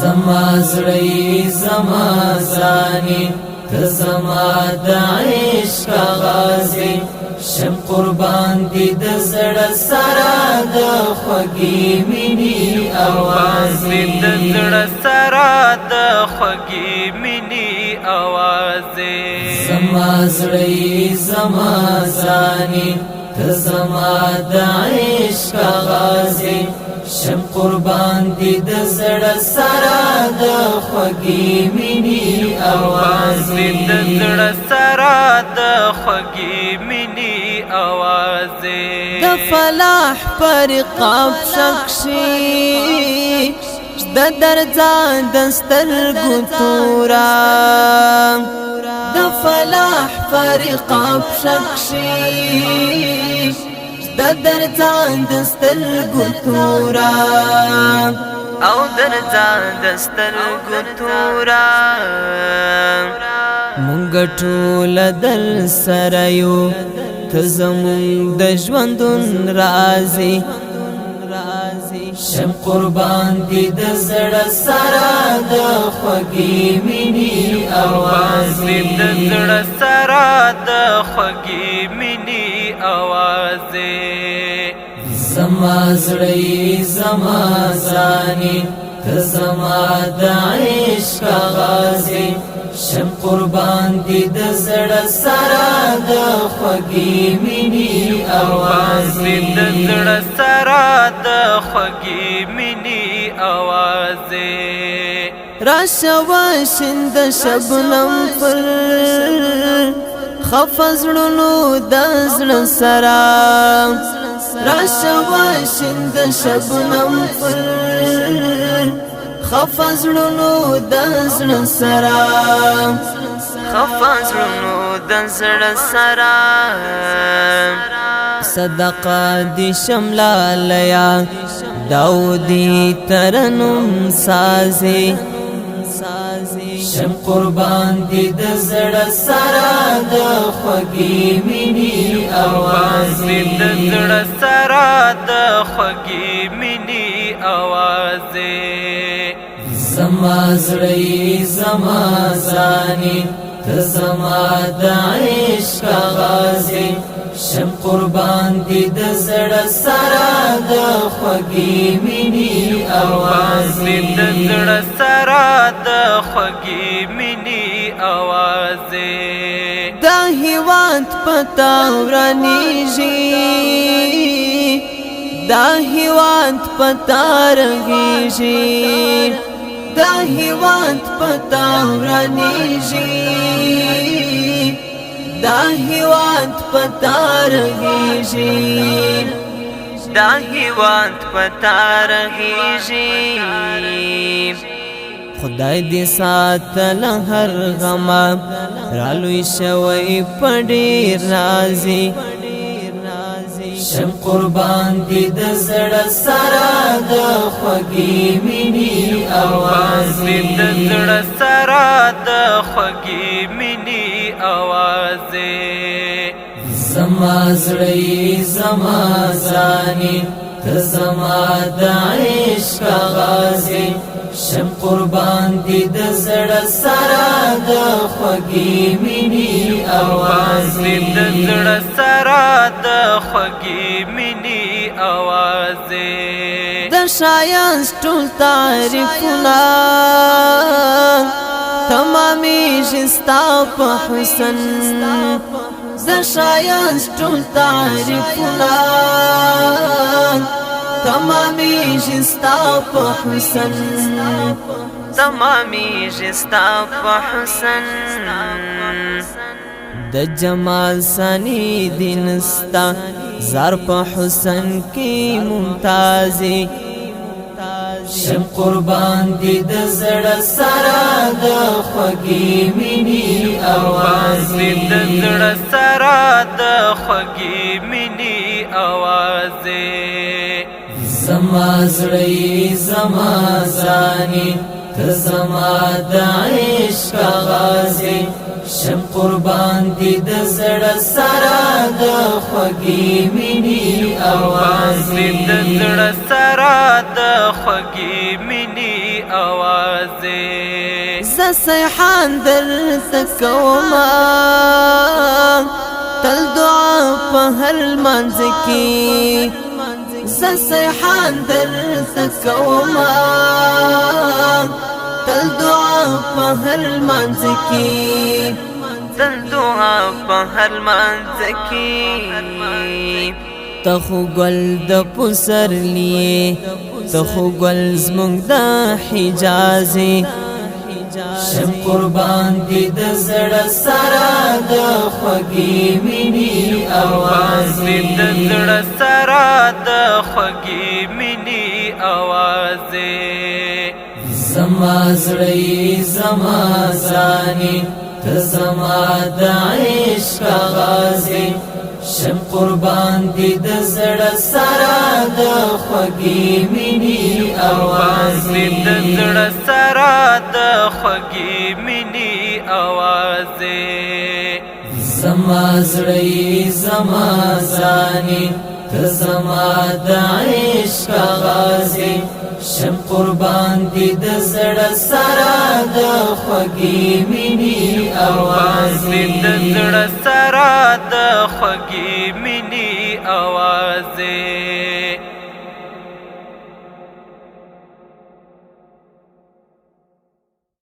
زما زړی زما زانی ته زما د عشق غازی شم قربان دی د زړه سره د خوږی مینی आवाज د زړه سره د خوږی مینی आवाज زما زړی زما زانی ته زما د عشق غازی شم قربان دی د زړه سره د خوږی مینی आवाज د زړه سره د خوږی مینی आवाज د فلاح پر رقاب شخشي د درځان د سترګو تورا د فلاح پر رقاب شخشي د درځان د سترګو تورا او درځان د سترګو تورا مونږ ټول دل سره یو ته زمونږ د ژوندون رازي شم قربان دی د زړه سره د خوږی مینی आवाज د زړه سره د خوږی مینی आवाज زما زړی زما زانی ته زما د عشق غازی شم قربان دی د زړه سره د خوږی مینی आवाज د زړه سره د خوږی مینی आवाज راشوا شند شبنم پر خفزړونو د زړه سره راشوا شند شبنم پر خفزړونو د زړه سره خفزړونو د زړه سره صدقه دی شملا لیا داودی ترنم سازی شم قربان دی د زړه سره د خوږی مینی आवाज د زړه سره د خوږی مینی आवाज زما زړی زما زانی ته زما د عشق غازی شم قربان دی د زړه سره د خوږی مینی आवाज د زړه سره د خوږی مینی आवाज د هیواد پتا ورنیږي د هیواد پتا رنګیږي د هیواد پتا ورنیږي دا هیواد پتا رنګیږي دا هیواد پتا رنګیږي خدای دې ساتل هر غما رالوي شوی پډیر رازي شم قربان دی د زړه سره د خوږی مینی आवाज د زړه سره د خوږی مینی आवाज زما زړی زما زانی ته زما د عشق غازی شم قربان دی د زړه سره د خوږی مینی आवाज د زړه سره د خوږی مینی आवाज د شایست ټول تعریفونه تمامي جستا په حسن د شایست ټول تعریفونه تمامي جستا په حسن تمامي جستا په حسن د جمال سانی دینستا زار په حسن کی ممتازی شم قربان دی د زړه سره د خوږی مینی आवाज د زړه سره د خوږی مینی आवाज زما زړی زما زانی ته زما د عشق غازی شم قربان دی د زړه سره د خوږی مینی आवाज د زړه سره د خوږی مینی اوازې ز سیحان درته کومه تل دعا په هر لمانځ کې ز سیحان درته کومه تل دعا په هر لمانځ کې تل دعا په هر لمانځ کې تخو گل د پسرلیه تخو گل زمونږ د حجازي شم قربان دي د زړه سره د خوږې مینې اواز د زړه سره د خوږې مینې اواز زما زړه زما ځانې ته زما د عشق غازي شم قربان دي د زړه سره د خوږې مینې اواز د زړه سره د خوږې مینې اواز زما زړه زما ځانې ته زما د عشق غازي شم قربان دي د زړه سره د خوږې مینې اواز د زړه سره د خوږې مینې اواز